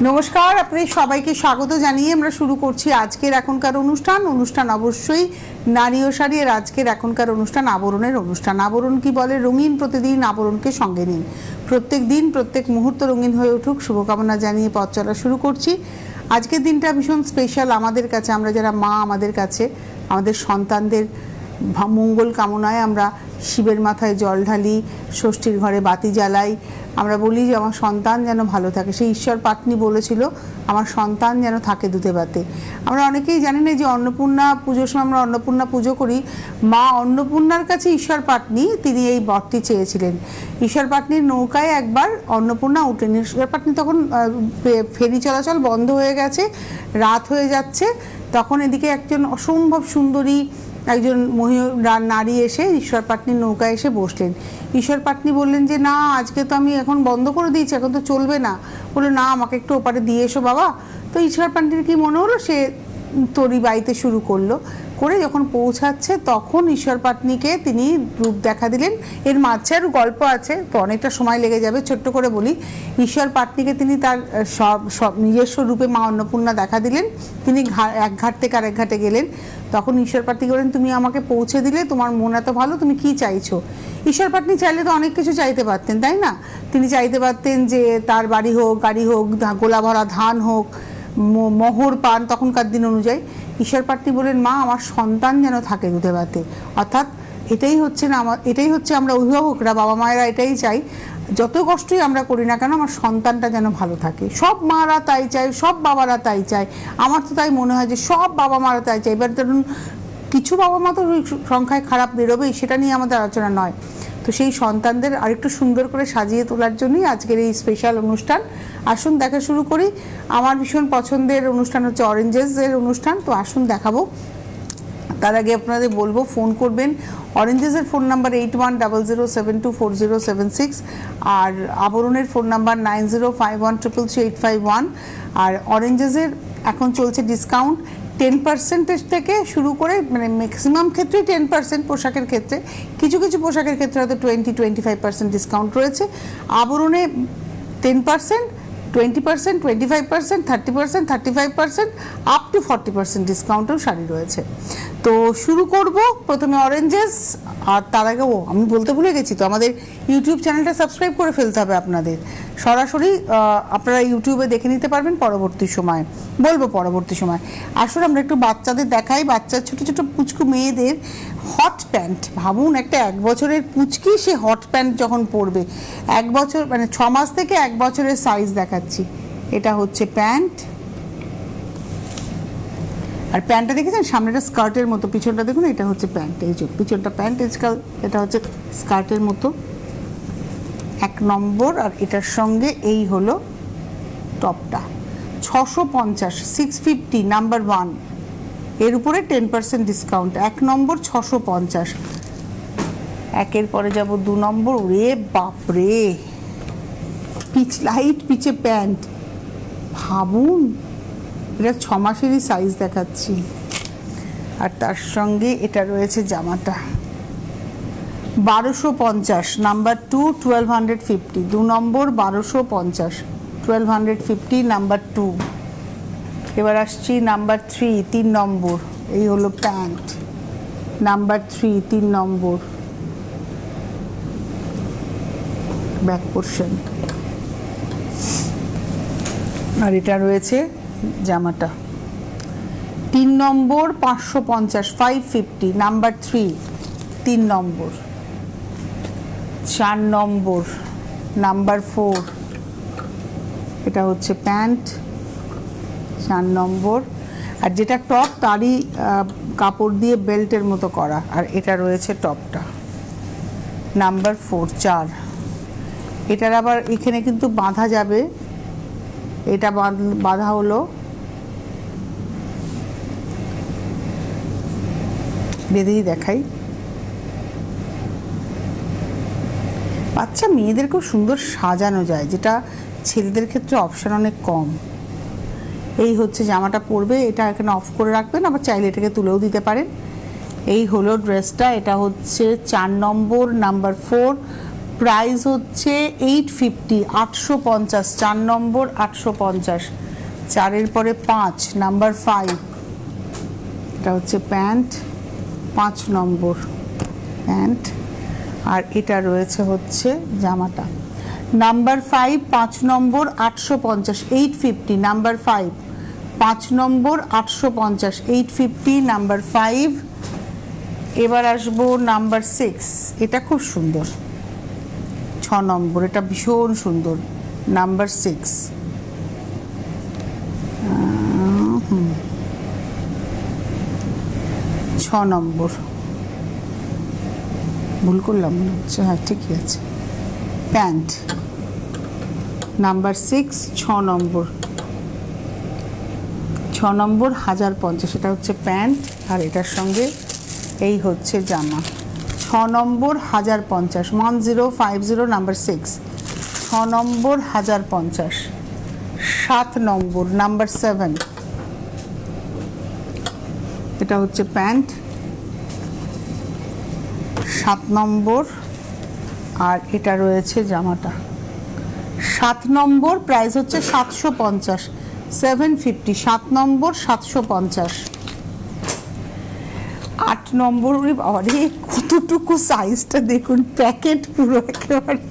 নমস্কার, আপনাদের সবাইকে স্বাগত জানিয়ে আমরা শুরু করছি আজকের এখনকার অনুষ্ঠান অবশ্যই নারী ও শাড়ি। এর আজকের এখনকার অনুষ্ঠান আবরণের অনুষ্ঠান। আবরণ কি বলে? রঙিন প্রতিদিন আবরণকে সঙ্গে নিন। প্রত্যেক দিন প্রত্যেক মুহূর্ত রঙিন হয়ে উঠুক, শুভকামনা জানিয়ে পথ চলা শুরু করছি। আজকের দিনটা ভীষণ স্পেশাল আমাদের কাছে। আমরা যারা মা, আমাদের কাছে আমাদের সন্তানদের মঙ্গল কামনায় আমরা শিবের মাথায় জল ঢালি, ষষ্ঠীর ঘরে বাতি জ্বালাই। আমরা বলি যে আমার সন্তান যেন ভালো থাকে। সেই ঈশ্বর পাত্নী বলেছিল আমার সন্তান যেন থাকে দুধে ভাতে। আমরা অনেকেই জানি না যে অন্নপূর্ণা পুজোর সময় আমরা অন্নপূর্ণা পুজো করি। মা অন্নপূর্ণার কাছে ঈশ্বর পাত্নী তিনি এই বরটি চেয়েছিলেন। ঈশ্বর পাত্নীর নৌকায় একবার অন্নপূর্ণা উঠেন। ঈশ্বর পাত্নী তখন ফেরি চলাচল বন্ধ হয়ে গেছে, রাত হয়ে যাচ্ছে। তখন এদিকে একজন অসম্ভব সুন্দরী একজন নারী এসে ঈশ্বর পাত্নীর নৌকায় এসে বসলেন। ঈশ্বর পাত্নী বললেন যে না, আজকে তো আমি এখন বন্ধ করে দিয়েছি, এখন তো চলবে না। বললো না, আমাকে একটু ওপারে দিয়ে এসো বাবা। তো ঈশ্বর পাত্নীর কি মনে হলো, সে তরি বাইতে শুরু করলো। করে যখন পৌঁছাচ্ছে তখন ঈশ্বর পাত্নীকে তিনি রূপ দেখা দিলেন। এর মাঝে আর গল্প আছে, তো অনেকটা সময় লেগে যাবে, ছোট্ট করে বলি। ঈশ্বর পাত্নীকে তিনি তার সব নিজস্ব রূপে মা অন্নপূর্ণা দেখা দিলেন। তিনি এক ঘাট থেকে আরেক ঘাটে গেলেন। তখন ঈশ্বর পাত্নীকে বলেন, তুমি আমাকে পৌঁছে দিলে, তোমার মন এত ভালো, তুমি কি চাইছো? ঈশ্বর পাত্নী চাইলে তো অনেক কিছু চাইতে পারতেন, তাই না? তিনি চাইতে পারতেন যে তার বাড়ি হোক, গাড়ি হোক, গোলা ভরা ধান হোক, মোহর পান তখনকার দিন অনুযায়ী। ঈশ্বর পাত্নী বলেন, মা আমার সন্তান যেন থাকে দুধে ভাতে। অর্থাৎ এটাই হচ্ছে আমরা অভিভাবকরা, বাবা মায়েরা এটাই চাই। যত কষ্টই আমরা করি না কেন, আমার সন্তানটা যেন ভালো থাকে। সব মারা তাই চায়, সব বাবারা তাই চায়। আমার তো তাই মনে হয় যে সব বাবা মারা তাই চায়। এবার ধরুন কিছু বাবা মা তো সংখ্যায় খারাপ বেরোবেই, সেটা নিয়ে আমাদের আলোচনা নয়। তো সেই সন্তানদের আরেকটু সুন্দর করে সাজিয়ে তোলার জন্যই আজকের এই স্পেশাল অনুষ্ঠান। আসুন দেখা শুরু করি। আমার ভীষণ পছন্দের অনুষ্ঠান হচ্ছে অরেঞ্জেসের অনুষ্ঠান। তো আসুন দেখাবো। তার আগে আপনাদের বলবো, ফোন করবেন। অরেঞ্জেসের ফোন নাম্বার 8100724076, আর আবরণের ফোন নাম্বার 9051333851। আর অরেঞ্জেসের এখন চলছে ডিসকাউন্ট 10% থেকে শুরু করে, মানে ম্যাক্সিমাম ক্ষেত্রেই 10% পোশাকের ক্ষেত্রে, কিছু কিছু পোশাকের ক্ষেত্রে হয়তো 20-25% ডিসকাউন্ট রয়েছে। আবরণে 10%, 20%, 25%, 30%, 35%, আপ টু 40% ডিসকাউন্টেও শাড়ি রয়েছে। তো শুরু করব প্রথমে অরেঞ্জেস। আর তার আগে আমি বলতে ভুলে গেছি, তো আমাদের ইউটিউব চ্যানেলটা সাবস্ক্রাইব করে ফেলতে হবে আপনাদের। সরাসরি আপনারা ইউটিউবে দেখে নিতে পারবেন পরবর্তী সময়, বলবো পরবর্তী সময়। আসলে আমরা একটু বাচ্চাদের দেখাই, বাচ্চার ছোটো ছোটো পুচকু মেয়েদের হট প্যান্ট। ভাবুন, একটা 1 বছরের পুচকি, সে হট প্যান্ট যখন পরবে। 1 বছর মানে 6 মাস থেকে 1 বছরের সাইজ দেখাচ্ছি। এটা হচ্ছে প্যান্ট। আর প্যান্টটা দেখেছেন, সামনেটা স্কার্টের মতো, পিছনটা দেখুন, এটা হচ্ছে প্যান্ট। এই যে পিছনটা প্যান্ট, এটা হচ্ছে স্কার্টের মতো 1 নম্বর। আর এটার সঙ্গে এই হলো টপটা। 650, 650 নাম্বার 1। এর উপরে 10% ডিসকাউন্ট। 1 নম্বর 650। একের পরে যাব 2 নম্বর। ওরে বাপরে, লাইট পিচে প্যান্ট। ভাবুন, এটা 6 মাসেরই সাইজ দেখাচ্ছি। আর তার সঙ্গে এটা রয়েছে জামাটা 1250, নাম্বার 2, 1250। 2 নম্বর 1250, 1250 নাম্বার 2। এবার আসছি নাম্বার 3, 3 নম্বর। এই হলো প্যান্ট নাম্বার 3, 3 নম্বর, ব্যাক পোর্শন। আর এটা রয়েছে জামাটা 3 নম্বর 550, 550 নাম্বার 3, 3 নম্বর। 4 নম্বর নাম্বার 4। এটা হচ্ছে প্যান্ট 4 নম্বর। আর যেটা টপ, তারই কাপড় দিয়ে বেল্টের মতো করা। আর এটা রয়েছে টপটা নাম্বার 4, 4। এটার আবার এখানে কিন্তু বাঁধা যাবে। এটা বাঁধা হলো, বেঁধেই দেখাই। বাচ্চা মেয়েদের খুব সুন্দর সাজানো যায়, যেটা ছেলেদের ক্ষেত্রে অপশান অনেক কম। এই হচ্ছে জামাটা পরবে। এটা এখানে অফ করে রাখবেন, আবার চাইলে এটাকে তুলেও দিতে পারেন। এই হলো ড্রেসটা। এটা হচ্ছে 4 নম্বর নাম্বার 4, প্রাইস হচ্ছে 850, 850, 4 নম্বর 850, 4-এর পরে 5, নাম্বার 5, এটা হচ্ছে প্যান্ট, 5 নম্বর প্যান্ট, আর এটা রয়েছে হচ্ছে জামাটা। নাম্বার 5, 5 নম্বর 850, 850, নাম্বার 5, 5 নম্বর 850, 850, নাম্বার 5। এবার আসবো নাম্বার 6, এটা খুব সুন্দর, 6 নম্বর, এটা ভীষণ সুন্দর, নাম্বার 6, 6 নম্বর, ভুল করলাম মনে হচ্ছে, হ্যাঁ ঠিকই আছে, প্যান্ট, নাম্বার 6, 6 নম্বর, 6 নম্বর 1050, এটা হচ্ছে প্যান্ট, আর এটার সঙ্গে এই হচ্ছে জামা। 6 নম্বর 1050, 1050, নাম্বার 6, 6 নম্বর 1050, 7 নম্বর, নাম্বার 7, এটা হচ্ছে প্যান্ট, 7 নম্বর, আর এটা রয়েছে জামাটা। 7 নম্বর প্রাইস হচ্ছে 750, 750, 7 নম্বর 750। 8 নম্বর, আরে কতটুকু সাইজটা দেখুন, প্যাকেট পুরো একেবারে,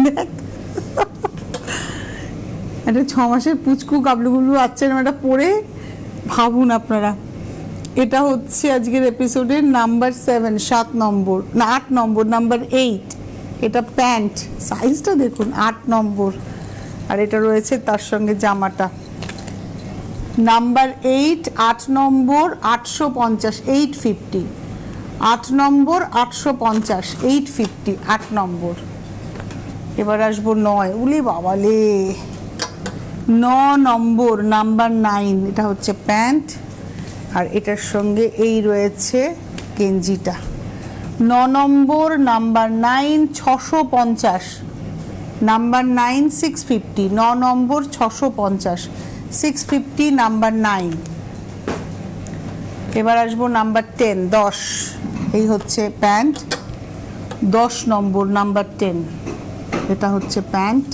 দেখ একটা 6 মাসের পুচকু গাবলুগুলো বাচ্চার এটা পরে ভাবুন আপনারা। এটা হচ্ছে আজকের এপিসোডের নাম্বার 7, 7 নম্বর না 8 নম্বর, নাম্বার 8, এটা প্যান্ট, সাইজটা দেখুন 8 নম্বর, আর এটা রয়েছে তার সঙ্গে জামাটা। নাম্বার 8, 8 নম্বর 850, 850, 8 নম্বর 850, 850, 8 নম্বর। এবার আসবো 9, উলি বাবালে, 9 নম্বর, নাম্বার 9, এটা হচ্ছে প্যান্ট, আর এটার সঙ্গে এই রয়েছে গেঞ্জিটা। 9 নম্বর, নাম্বার 9, 650, নাম্বার 9, 650, 9 নম্বর 650, 650, নাম্বার 9। এবার আসবো নাম্বার 10, 10, এই হচ্ছে প্যান্ট, 10 নম্বর, নাম্বার 10, এটা হচ্ছে প্যান্ট,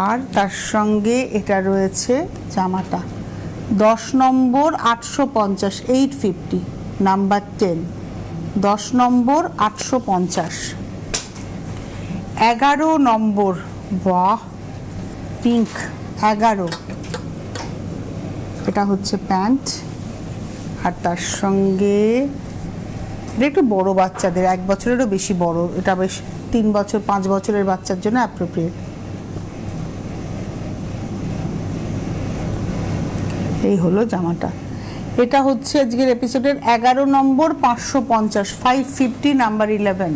আর তার সঙ্গে এটা রয়েছে জামাটা। 10 নম্বর 850, 850, নাম্বার 10, 10 নম্বর 850। 11 নম্বর, বাহ পিঙ্ক, 11, এটা হচ্ছে প্যান্ট, আর তার সঙ্গে এটা একটু বড় বাচ্চাদের, 1 বছরেরও বেশি বড়, এটা বেশ 3 বছর 5 বছরের বাচ্চার জন্য অ্যাপ্রোপ্রিয়েট। এই হলো জামাটা। এটা হচ্ছে আজকের এপিসোডের 11 নম্বর 550, 550, নাম্বার 11।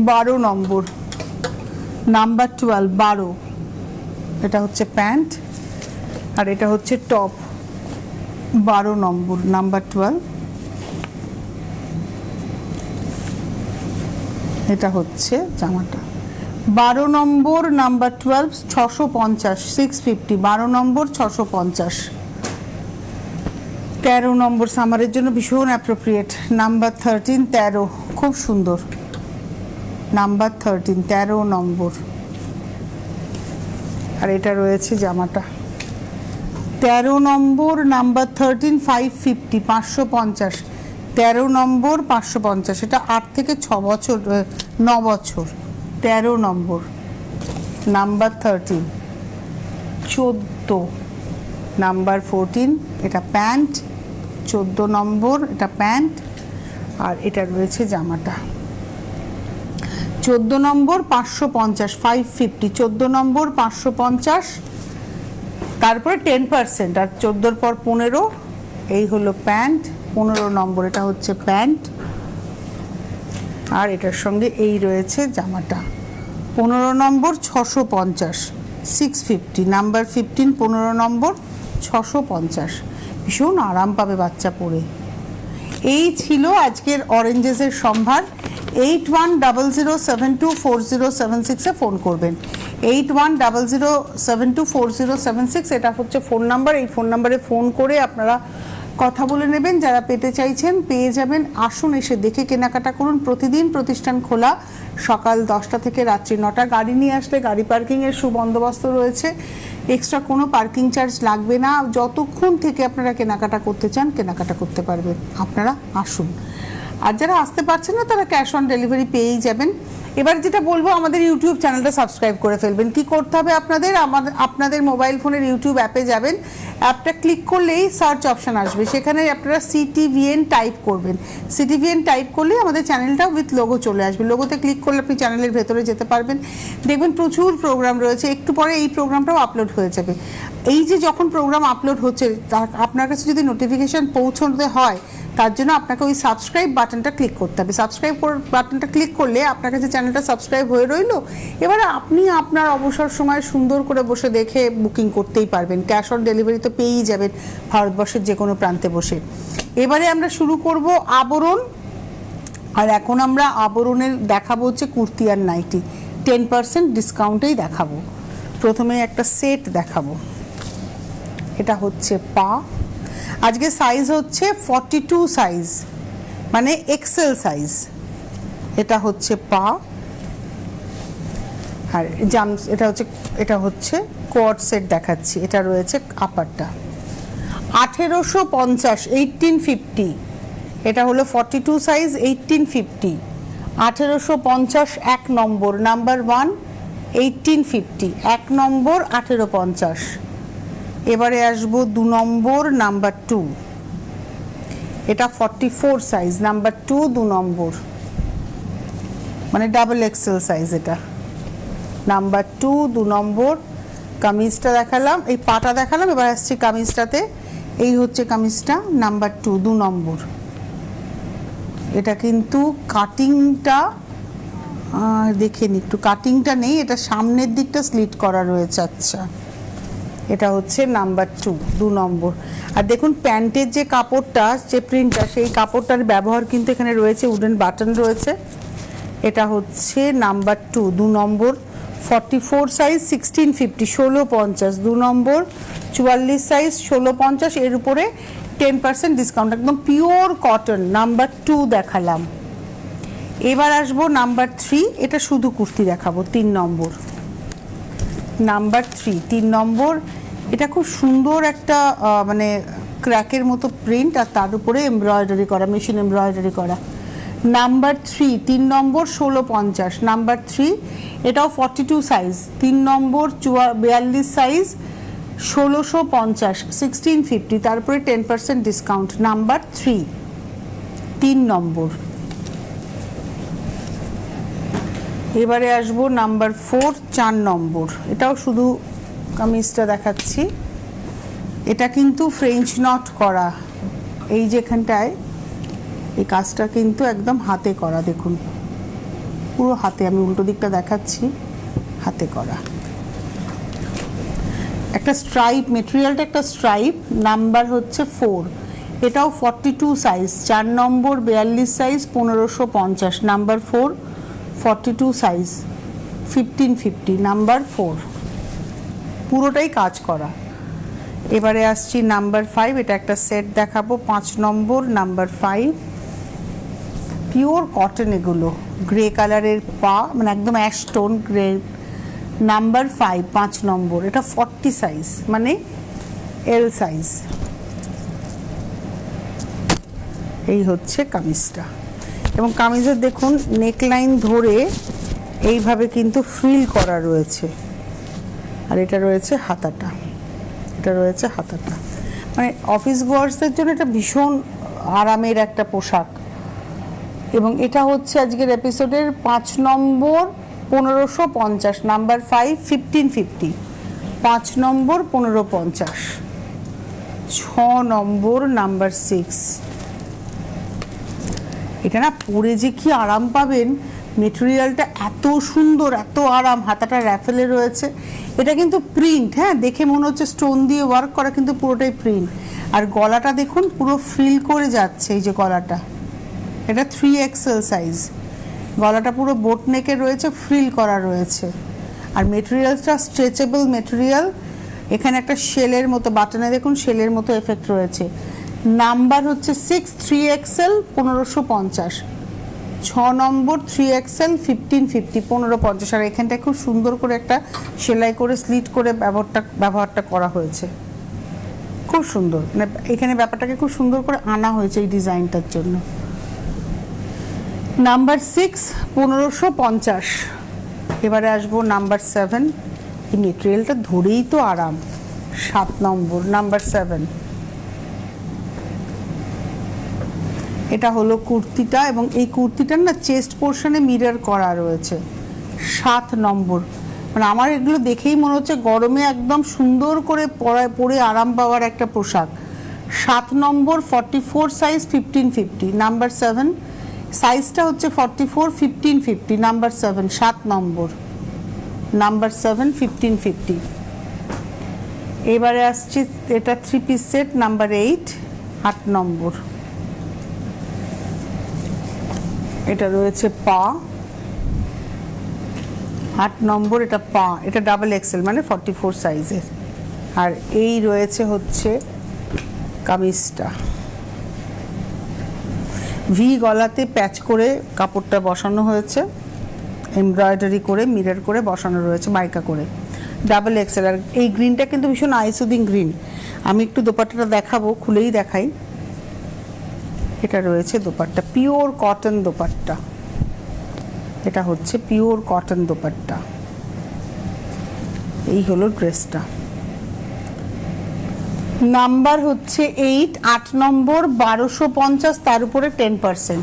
12 নম্বর, নাম্বার 12, 12, এটা হচ্ছে প্যান্ট, আর এটা হচ্ছে টপ। 12 নম্বর, নাম্বার 12, এটা হচ্ছে জামাটা। 12 নম্বর, নাম্বার 12, 650, 650, 12 নম্বর 650। 13 নম্বর সামারের জন্য ভীষণ অ্যাপ্রোপ্রিয়েট, নাম্বার 13, 13, খুব সুন্দর, নাম্বার 13, 13 নম্বর, আর এটা রয়েছে জামাটা। 13 নম্বর, নাম্বার 13, 550, 550, 13 নম্বর 550, এটা 8 থেকে 6 বছর, 9 বছর। 13 নম্বর, নাম্বার 13, 14, নাম্বার 14, এটা প্যান্ট, 14 নম্বর, এটা প্যান্ট, আর এটা রয়েছে জামাটা। 14 নম্বর 550, 550, 14 নম্বর 550, তারপরে 10%, আর 14 পর 15, এই হলো প্যান্ট। 15 নম্বর, এটা হচ্ছে প্যান্ট, আর এটার সঙ্গে এই রয়েছে জামাটা। 15 নম্বর 650, 650, নাম্বার 15, 15 নম্বর 650, ভীষণ আরাম পাবে বাচ্চা পরে। এই ছিল আজকের অরেঞ্জেসের সম্ভার। 8100724076 ফোন করবেন। 8100724076, এটা হচ্ছে ফোন নাম্বার। এই ফোন নাম্বারে ফোন করে আপনারা কথা বলে নেবেন। যারা পেতে চাইছেন পেয়ে যাবেন, আসুন এসে দেখে কেনাকাটা করুন। প্রতিদিন প্রতিষ্ঠান খোলা সকাল 10টা থেকে রাত্রি 9টা। গাড়ি নিয়ে আসলে গাড়ি পার্কিংয়ের সুবন্দোবস্ত রয়েছে, এক্সট্রা কোনো পার্কিং চার্জ লাগবে না। যতক্ষণ থেকে আপনারা কেনাকাটা করতে চান কেনাকাটা করতে পারবেন, আপনারা আসুন। আর যারা আসতে পারছেন না তারা ক্যাশ অন ডেলিভারি পেয়েই যাবেন। এবার যেটা বলবো, আমাদের ইউটিউব চ্যানেলটা সাবস্ক্রাইব করে ফেলবেন। কি করতে হবে আপনাদের? আপনাদের মোবাইল ফোনের ইউটিউব অ্যাপে যাবেন, অ্যাপটা ক্লিক করলেই সার্চ অপশান আসবে, সেখানে আপনারা CTVN টাইপ করবেন। CTVN টাইপ করলেই আমাদের চ্যানেলটা উইথ লোগো চলে আসবে। লোগোতে ক্লিক করলে আপনি চ্যানেলের ভেতরে যেতে পারবেন, দেখবেন প্রচুর প্রোগ্রাম রয়েছে। একটু পরে এই প্রোগ্রামটাও আপলোড হয়ে যাবে। এই যে যখন প্রোগ্রাম আপলোড হচ্ছে আপনার কাছে যদি নোটিফিকেশান পৌঁছতে হয়, তার জন্য আপনাকে ওই সাবস্ক্রাইব বাটনটা ক্লিক করতে হবে। সাবস্ক্রাইব বাটনটা ক্লিক করলে আপনার কাছে চ্যানেলটা সাবস্ক্রাইব হয়ে রইল। এবারে আপনি আপনার অবসর সময় সুন্দর করে বসে দেখে বুকিং করতেই পারবেন। ক্যাশ অন ডেলিভারি তো পেয়েই যাবেন ভারতবর্ষের যে কোনো প্রান্তে বসে। এবারে আমরা শুরু করব আবরণ। আর এখন আমরা আবরণের দেখাবো হচ্ছে কুর্তি আর নাইটি, 10% ডিসকাউন্টেই দেখাবো। প্রথমে একটা সেট দেখাবো, এটা হচ্ছে পা। আজকে সাইজ হচ্ছে 42 সাইজ, মানে এক্সেল সাইজ। এটা হচ্ছে পা আর জামস, এটা হচ্ছে কোয়ার্ড সেট দেখাচ্ছি। এটা রয়েছে আপারটা 1850, 1850। এটা হলো 42 সাইজ, 1850, 1850 এক নম্বর, নাম্বার 1 1850, এক নম্বর 1850। এবারে আসবো 2 নম্বর, নাম্বার 2। এটা 44 সাইজ, নাম্বার 2, 2 নম্বর, মানে ডাবল এক্সেল সাইজ। এটা নাম্বার 2, 2 নম্বর। কামিজটা দেখালাম, এই পাটা দেখালাম, এবার আসছি কামিজটাতে। এই হচ্ছে কামিজটা, নাম্বার 2, 2 নম্বর। এটা কিন্তু কাটিংটা দেখে নি একটু, কাটিংটা নেই, এটা সামনের দিকটা স্লিট করা রয়েছে। আচ্ছা, এটা হচ্ছে নাম্বার 2, 2 নম্বর। আর দেখুন প্যান্টের যে কাপড়টা, যে প্রিন্টটা, সেই কাপড়টার ব্যবহার কিন্তু এখানে রয়েছে, উডেন বাটন রয়েছে। এটা হচ্ছে নাম্বার 2, 2 নম্বর, 44 সাইজ, 1650, 1650, 2 নম্বর, 44 সাইজ, 1650। এর উপরে 10% ডিসকাউন্ট, একদম পিওর কটন। নাম্বার 2 দেখালাম। এবার আসবো নাম্বার 3, এটা শুধু কুর্তি দেখাবো, 3 নম্বর, নাম্বার 3, 3 নম্বর। এটা খুব সুন্দর একটা মানে ক্র্যাকের মতো প্রিন্ট, আর তার উপরে এমব্রয়ডারি করা, মেশিন এমব্রয়ডারি করা। নাম্বার 3, 3 নম্বর, 1650, নাম্বার 3। এটাও 42 সাইজ, 3 নম্বর, 42 সাইজ, 1650, 1650, তারপরে 10% ডিসকাউন্ট। নাম্বার 3, 3 নম্বর। এবারে আসবো নাম্বার 4, 4 নম্বর। এটাও শুধু কামিজটা দেখাচ্ছি। এটা কিন্তু ফ্রেঞ্চ নট করা, এই যেখানটায় এই কাজটা কিন্তু একদম হাতে করা, দেখুন পুরো হাতে। আমি উল্টো দিকটা দেখাচ্ছি, হাতে করা। একটা স্ট্রাইপ, মেটেরিয়ালটা একটা স্ট্রাইপ। নাম্বার হচ্ছে 4। এটাও 42 সাইজ, 4 নম্বর, 42 সাইজ, 1550, নাম্বার 4, 42 সাইজ, 1550, নাম্বার 4, পুরোটাই কাজ করা। এবারে আসছি নাম্বার 5, এটা একটা সেট দেখাবো, 5 নম্বর, নাম্বার 5, পিওর কটন। এগুলো গ্রে কালারের পা, মানে একদম অ্যাশ টোন গ্রে। নাম্বার 5, 5 নম্বর। এটা 40 সাইজ, মানে এল সাইজ। এই হচ্ছে কামিজটা। এবং কামিজের দেখুন নেকলাইন ধরে এইভাবে কিন্তু ফ্রিল করা রয়েছে। আর এটা রয়েছে হাতাটা, এটা রয়েছে হাতাটা, মানে অফিস গোয়ার্সদের জন্য এটা ভীষণ আরামের একটা পোশাক। এবং এটা হচ্ছে আজকের এপিসোডের 5 নম্বর, 1550, নাম্বার 5, 1550, 5 নম্বর, 1550, 6 নম্বর, নাম্বার 6। এটা না পরে যে কি আরাম পাবেন, মেটেরিয়ালটা এত সুন্দর, এত আরাম। হাতাটা র্যাফেলে রয়েছে। এটা কিন্তু প্রিন্ট, হ্যাঁ, দেখে মনে হচ্ছে স্টোন দিয়ে ওয়ার্ক করা, কিন্তু পুরোটাই প্রিন্ট। আর গলাটা দেখুন পুরো ফ্রিল করে যাচ্ছে, এই যে গলাটা, এটা 3XL সাইজ। গলাটা পুরো বোট নেকে রয়েছে, ফ্রিল করা রয়েছে। আর মেটেরিয়ালটা স্ট্রেচেবল মেটেরিয়াল। এখানে একটা শেলের মতো, বাটনে দেখুন শেলের মতো এফেক্ট রয়েছে। নাম্বার হচ্ছে 6 3XL 1550, 6 নম্বর 3XL 1550, 1550। আর এখানটায় খুব সুন্দর করে একটা সেলাই করে স্লিট করে ব্যবহারটা করা হয়েছে, খুব সুন্দর। মানে এখানে ব্যাপারটাকে খুব সুন্দর করে আনা হয়েছে এই ডিজাইনটার জন্য। নাম্বার 6 1550। এবারে আসবো নাম্বার 7। এই মেটেরিয়ালটা ধরেই তো আরাম। 7 নম্বর, নাম্বার 7। এটা হলো কুর্তিটা, এবং এই কুর্তিটার না চেস্ট পোর্শনে মিরর করা রয়েছে। 7 নম্বর, মানে আমার এগুলো দেখেই মনে হচ্ছে গরমে একদম সুন্দর করে পরে আরাম পাওয়ার একটা পোশাক। 7 নম্বর 44 সাইজ 1550, নাম্বার 7। সাইজটা হচ্ছে 44 1550, নাম্বার 7, 7 নম্বর, নাম্বার 7 1550। এবারে আসছে এটা 3 পিস সেট, নাম্বার 8, 8 নম্বর। এটা রয়েছে পা, 8 নম্বর, এটা পা, এটা ডাবল এক্সেল মানে 44 সাইজের। আর এই রয়েছে হচ্ছে কামিজটা, ভি গলাতে প্যাচ করে কাপড়টা বসানো হয়েছে, এমব্রয়ডারি করে মিরর করে বসানো রয়েছে মাইকা করে, ডাবল এক্সেল। আর এই গ্রিনটা কিন্তু ভীষণ আইসুদিং গ্রিন। আমি একটু দোপাট্টাটা দেখাবো, খুলেই দেখাই। এটা রয়েছে দোপাট্টা, পিওর কটন দোপাট্টা, এটা হচ্ছে পিওর কটন দোপাট্টা। এই হলো ড্রেসটা। নাম্বার হচ্ছে 8, 8 নম্বর 1250, তার উপরে 10%।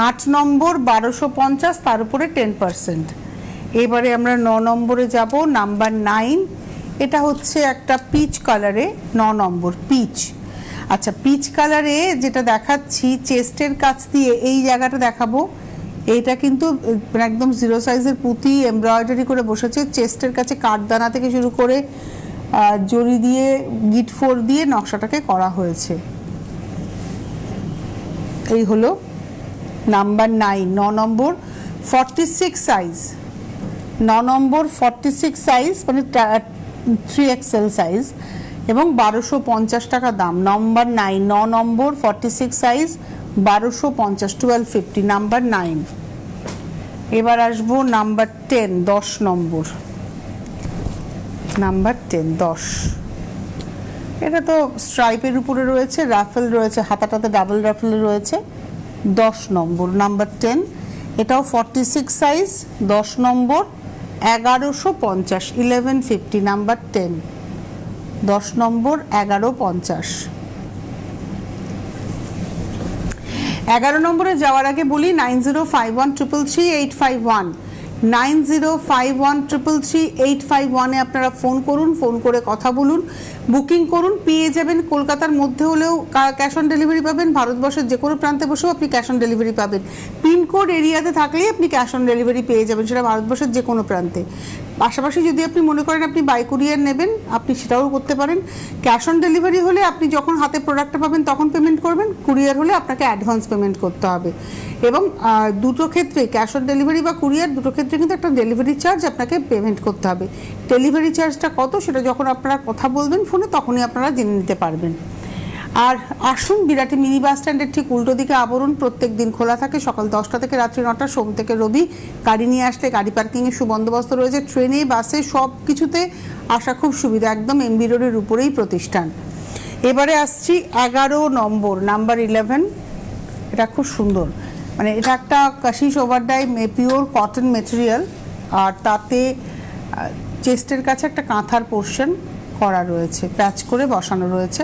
8 নম্বর 1250, তার উপরে 10%। এবারে আমরা 9 নম্বরে যাব, নাম্বার 9। এটা হচ্ছে একটা পিচ কালারে, 9 নম্বর পিচ। আচ্ছা, পিচ কালারে যেটা দেখাচ্ছি চেস্টের কাছ দিয়ে এই জায়গাটা দেখাবো। এইটা কিন্তু একদম 0 সাইজের পুঁতি এমব্রয়ডারি করে বসেছে। চেস্টের কাছে কাঠদানা থেকে শুরু করে জরি দিয়ে গিট ফোর দিয়ে নকশাটাকে করা হয়েছে। এই হলো নাম্বার 9, 9 নম্বর 46 সাইজ, 9 নম্বর 46 সাইজ মানে 3XL সাইজ, এবং 1250 টাকা দাম। নাম্বার 9, 9 নম্বর 46 সাইজ 1250, 1250, নাম্বার 9। এবার আসবো নাম্বার 10, 10 নম্বর, নাম্বার 10, 10। এটা তো স্ট্রাইপের উপরে রয়েছে, রাফেল রয়েছে, হাতাটাতে ডাবল রাফেল রয়েছে। 10 নম্বর, নাম্বার 10। এটাও 46 সাইজ, 10 নম্বর 1150, 1150, নাম্বার 10, 10 নম্বর 1150। 11 নম্বরে যাওয়ার আগে বলি 9051333851, 9051333851 এ আপনারা ফোন করুন, ফোন করে কথা বলুন, বুকিং করুন। পেয়ে যাবেন কলকাতার মধ্যে হলেও ক্যাশ অন ডেলিভারি পাবেন, ভারতবর্ষের যে কোনো প্রান্তে বসেও আপনি ক্যাশ অন ডেলিভারি পাবেন। পিনকোড এরিয়াতে থাকলেই আপনি ক্যাশ অন ডেলিভারি পেয়ে যাবেন, সেটা ভারতবর্ষের যে কোনো প্রান্তে। পাশাপাশি যদি আপনি মনে করেন আপনি বাই কুরিয়ার নেবেন, আপনি সেটাও করতে পারেন। ক্যাশ অন ডেলিভারি হলে আপনি যখন হাতে প্রোডাক্টটা পাবেন তখন পেমেন্ট করবেন, কুরিয়ার হলে আপনাকে অ্যাডভান্স পেমেন্ট করতে হবে। এবং দুটো ক্ষেত্রে, ক্যাশ অন ডেলিভারি বা কুরিয়ার, দুটো ক্ষেত্রে কিন্তু একটা ডেলিভারি চার্জ আপনাকে পেমেন্ট করতে হবে। ডেলিভারি চার্জটা কত সেটা যখন আপনারা কথা বলবেন ফোনে তখনই আপনারা জেনে নিতে পারবেন। আর আসুন, বিরাটি মিনি বাস স্ট্যান্ডের ঠিক উল্টো দিকে আবরণ প্রত্যেক দিন খোলা থাকে, সকাল 10টা থেকে রাত্রি 9টা, সোম থেকে রবি। গাড়ি নিয়ে আসলে গাড়ি পার্কিংয়ের সুবন্দোবস্ত রয়েছে, ট্রেনে বাসে সব কিছুতে আসা খুব সুবিধা, একদম এমবি রোডের উপরেই প্রতিষ্ঠান। এবারে আসছি 11 নম্বর, নাম্বার 11। এটা খুব সুন্দর, মানে এটা একটা কাশিস ওভারডাই পিওর কটন মেটেরিয়াল, আর তাতে চেস্টের কাছে একটা কাঁথার পোর্শন করা রয়েছে, প্যাচ করে বসানো রয়েছে।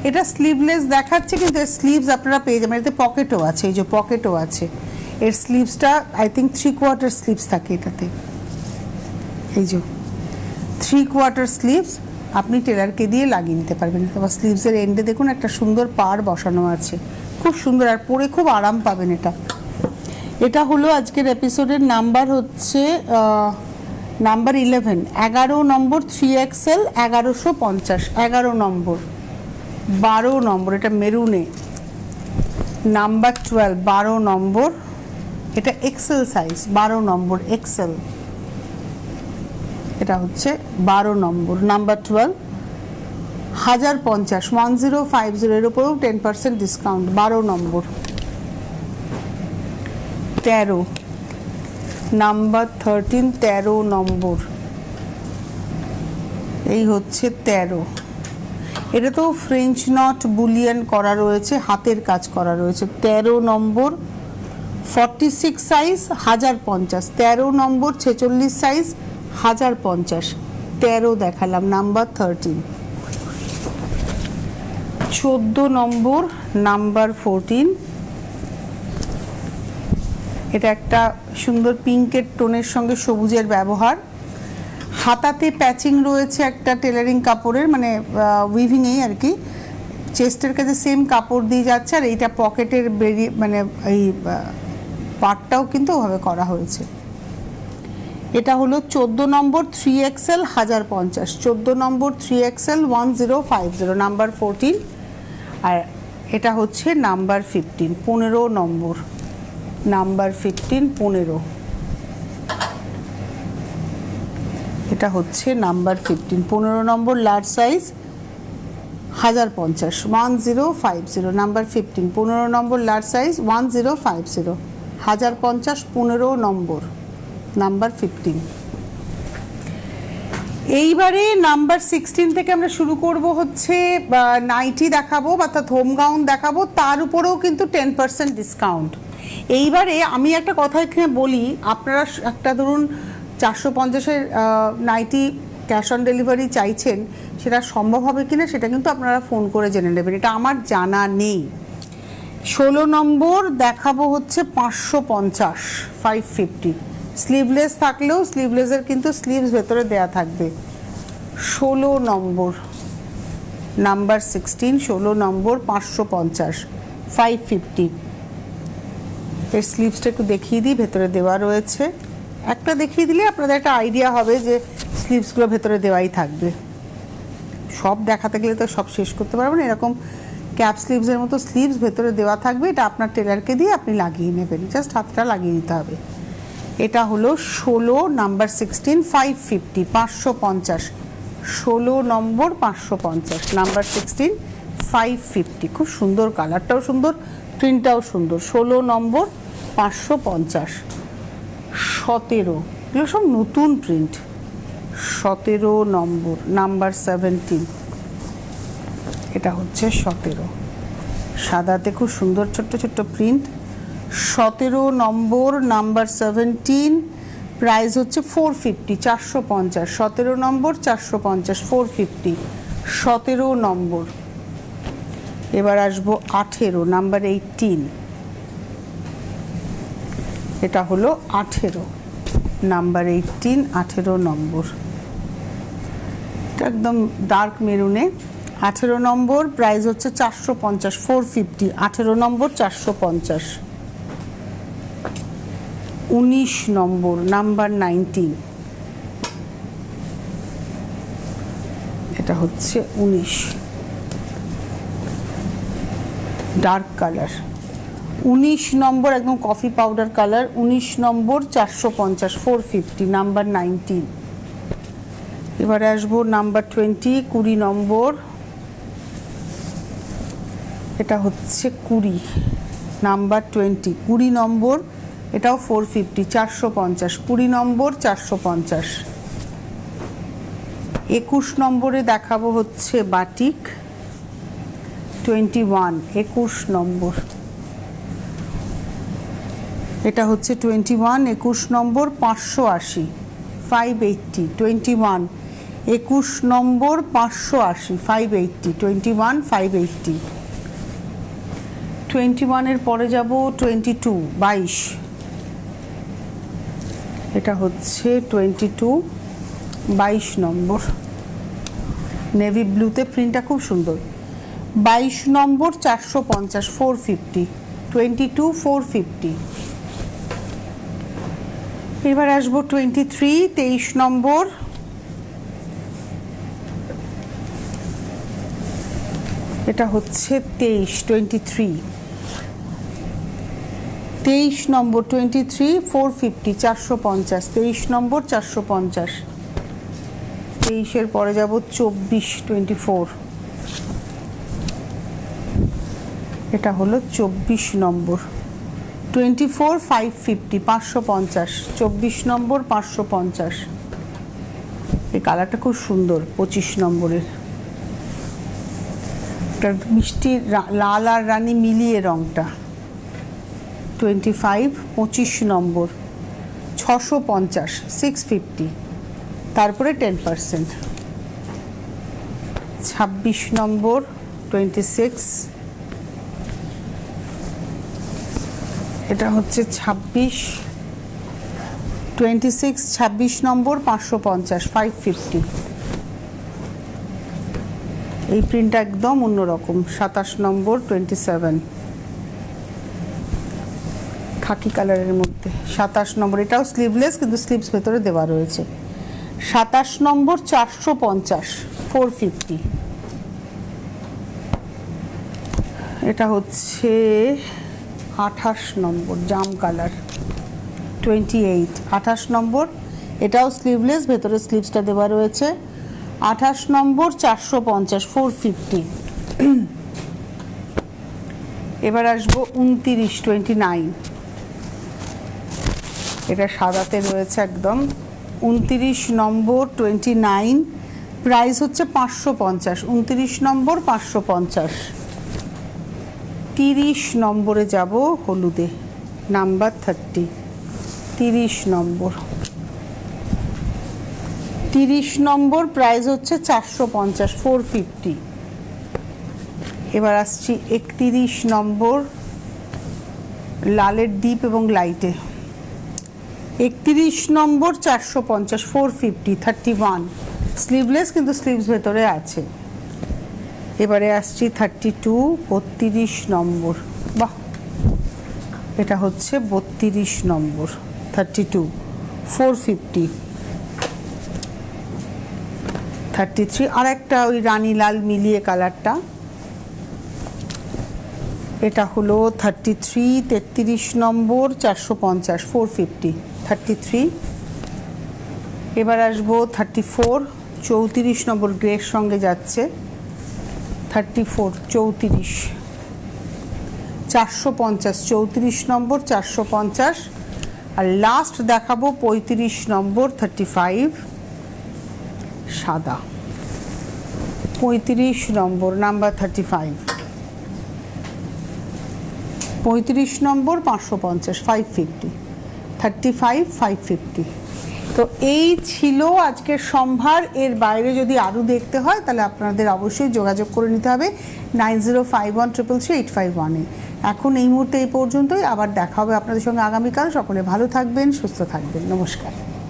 এটা স্লিভলেস দেখাচ্ছে, কিন্তু এর স্লিভস আপনারা পেয়ে যাবেন। এতে পকেটও আছে, এই যে পকেটও আছে। এর স্লিভসটা আই থিঙ্ক 3/4 স্লিভস থাকে এটাতে, এই যে 3/4 স্লিভস আপনি টেলারকে দিয়ে লাগিয়ে নিতে পারবেন। আবার স্লিভসের এন্ডে দেখুন একটা সুন্দর পাড় বসানো আছে, খুব সুন্দর, আর পরে খুব আরাম পাবেন। এটা হলো আজকের এপিসোডের নাম্বার হচ্ছে নাম্বার 11, 11 নম্বর 3XL 1150, 11 নম্বর, 12 নম্বর, এটা মেরুনে, নাম্বার 12, 12 নম্বর, এটা এক্সেল সাইজ, 12 নম্বর এক্সেল, এটা হচ্ছে 12 নম্বর, নাম্বার 12। 1050 1050 এর উপরেও 10% ডিসকাউন্ট। 12 নম্বর 13 নাম্বার 13 13 নম্বর, এই হচ্ছে 13। এটা তো ফ্রেঞ্চ নট বুলিয়ান করা রয়েছে, হাতের কাজ করা রয়েছে। 13 নম্বর 46 সাইজ 1050, 13 নম্বর 46 সাইজ 1050। 13 দেখালাম, নাম্বার 13। 14 নম্বর নাম্বার 14, এটা একটা সুন্দর পিঙ্কের টোনের সঙ্গে সবুজের ব্যবহার। হাতাতে প্যাচিং রয়েছে একটা টেলারিং কাপড়ের, মানে উইভিংয়েই আর কি, চেস্টের কাছে সেম কাপড় দিয়ে যাচ্ছে। আর এইটা পকেটের বেরিয়ে মানে এই পার্টটাও কিন্তু ওভাবে করা হয়েছে। এটা হলো 14 নম্বর 3XL 1050, 14 নম্বর 3XL 1050, নাম্বার 14। আর এটা হচ্ছে নাম্বার 15 15 নম্বর, নাম্বার 15 15। এটা হচ্ছে নাম্বার 15 15 নম্বর লার্জ সাইজ 1050 1050, নাম্বার 15 15 নম্বর লার্জ সাইজ 1050 1050 15 নম্বর, নাম্বার 15। এইবারে নাম্বার 16 থেকে আমরা শুরু করব হচ্ছে নাইটি দেখাবো, অর্থাৎ হোম গাউন দেখাবো, তার উপরেও কিন্তু 10% ডিসকাউন্ট। এইবারে আমি একটা কথা এখানে বলি, আপনারা একটা ধরুন 450-এর নাইটি ক্যাশ অন ডেলিভারি চাইছেন, সেটা সম্ভব হবে কিনা সেটা কিন্তু আপনারা ফোন করে জেনে নেবেন, এটা আমার জানা নেই। 16 নম্বর দেখাবো হচ্ছে 550 550, স্লিভলেস থাকলেও স্লিভলেসের কিন্তু স্লিভস ভেতরে দেয়া থাকবে। 16 নম্বর নাম্বার 16 16 নম্বর 550 550। এর স্লিভসটা একটু দেখিয়ে দিই, ভেতরে দেওয়া রয়েছে। একটা দেখিয়ে দিলে আপনাদের একটা আইডিয়া হবে যে স্লিভসগুলো ভেতরে দেওয়াই থাকবে। সব দেখাতে গেলে তো সব শেষ করতে পারবেন। এরকম ক্যাপ স্লিভসের মতো স্লিভস ভেতরে দেওয়া থাকবে, এটা আপনার টেলারকে দিয়ে আপনি লাগিয়ে নেবেন, জাস্ট হাতটা লাগিয়ে নিতে হবে। এটা হলো 16 নাম্বার 16 550 550, 16 নম্বর 550, নাম্বার 16 550। খুব সুন্দর, কালারটাও সুন্দর, প্রিন্টটাও সুন্দর। 16 নম্বর 550। 17, এগুলো সব নতুন প্রিন্ট। 17 নম্বর নাম্বার 17, এটা হচ্ছে 17, সাদাতে খুব সুন্দর ছোট্ট ছোট্ট প্রিন্ট। 17 নম্বর নাম্বার 17, প্রাইস হচ্ছে 450 450, 17 নম্বর 450 450, 17 নম্বর। এবার আসবো 18 নাম্বার 18, এটা হলো 18 নাম্বার 18 18 নম্বর, এটা একদম ডার্ক মেরুনে। 18 নম্বর প্রাইস হচ্ছে 450 450, 18 নম্বর 450। 19 নম্বর নাম্বার 19, এটা হচ্ছে 19, ডার্ক কালার। 19 নম্বর একদম কফি পাউডার কালার। 19 নম্বর 450 450, নাম্বার 19। এবারে আসবো নাম্বার 20 20 নম্বর, এটা হচ্ছে 20 নাম্বার 20 20 নম্বর, এটাও 450 450, 20 নম্বর 450। 21 নম্বরে দেখাবো হচ্ছে বাটিক 21 21 নম্বর, এটা হচ্ছে 21 21 নম্বর 580 580, 21 21 নম্বর 580 580, 21 580। 21 এর পরে যাব 22 22, এটা হচ্ছে 22 22 নম্বর, নেভি ব্লুতে প্রিন্টটা খুব সুন্দর। 22 নম্বর 450 450, 22 450। এবার আসবো 23 23 নম্বর, এটা হচ্ছে 23 23 23 নম্বর 23 450 450, 23 নম্বর 450। 23 এর পরে যাব 24 24, এটা হলো 24 নম্বর, 24,550, 550, 24 নম্বর 550। এই কালারটা খুব সুন্দর, 25 নম্বরের। একটা মিষ্টি লাল আর রানী মিলিয়ে রংটা। 25, 25 নম্বর 650, 650, তারপরে 10%। 26 নম্বর 26, এটা হচ্ছে 26, 26 নম্বর 550, 550। এই প্রিন্টটা একদম অন্যরকম। 27 নম্বর 27, খাকি কালারের মধ্যে। 27 নম্বর, এটাও স্লিভলেস কিন্তু স্লিভস ভেতরে দেওয়া রয়েছে। 27 নম্বর 450, 450। এটা হচ্ছে 28 নম্বর জাম কালার, 28, 28 নম্বর, এটাও স্লিভলেস, ভেতরে স্লিভসটা দেওয়া রয়েছে। 28 নম্বর 450, 450। এবার আসবো 29, 29, এটা সাদাতে রয়েছে একদম। 29 নম্বর 29, প্রাইস হচ্ছে 550, 29 নম্বর 550। 30 নম্বরে যাব হলুদে, নাম্বার 30, 30 নম্বর। 30 নম্বর প্রাইস হচ্ছে 450, 450। এবার আসছি 31 নম্বর, লালের ডিপ এবং লাইটে। 31 নম্বর 450, 450, 31, স্লিভলেস কিন্তু স্লিভস ভেতরে আছে। এবারে আসছি 32, 32 নম্বর। বাহ, এটা হচ্ছে 32 নম্বর, 32, 450। 33, আর একটা ওই রানী লাল মিলিয়ে কালারটা, এটা হলো 33, 33 নম্বর 450, 450, 33। এবার আসবো 34, 34 নম্বর গ্রের সঙ্গে যাচ্ছে। 34, 34, 450, 34 নম্বর 450। আর লাস্ট দেখাবো 35 নম্বর 35, সাদা। 35 নম্বর, নাম্বার 35, 35 নম্বর 550, 550, 35, 550। তো এই ছিল আজকের সম্ভার। এর বাইরে যদি আরও দেখতে হয় তাহলে আপনাদের অবশ্যই যোগাযোগ করে নিতে হবে 9051333851-এ। এখন এই মুহূর্তে এই পর্যন্তই, আবার দেখা হবে আপনাদের সঙ্গে আগামীকাল। সকলে ভালো থাকবেন, সুস্থ থাকবেন, নমস্কার।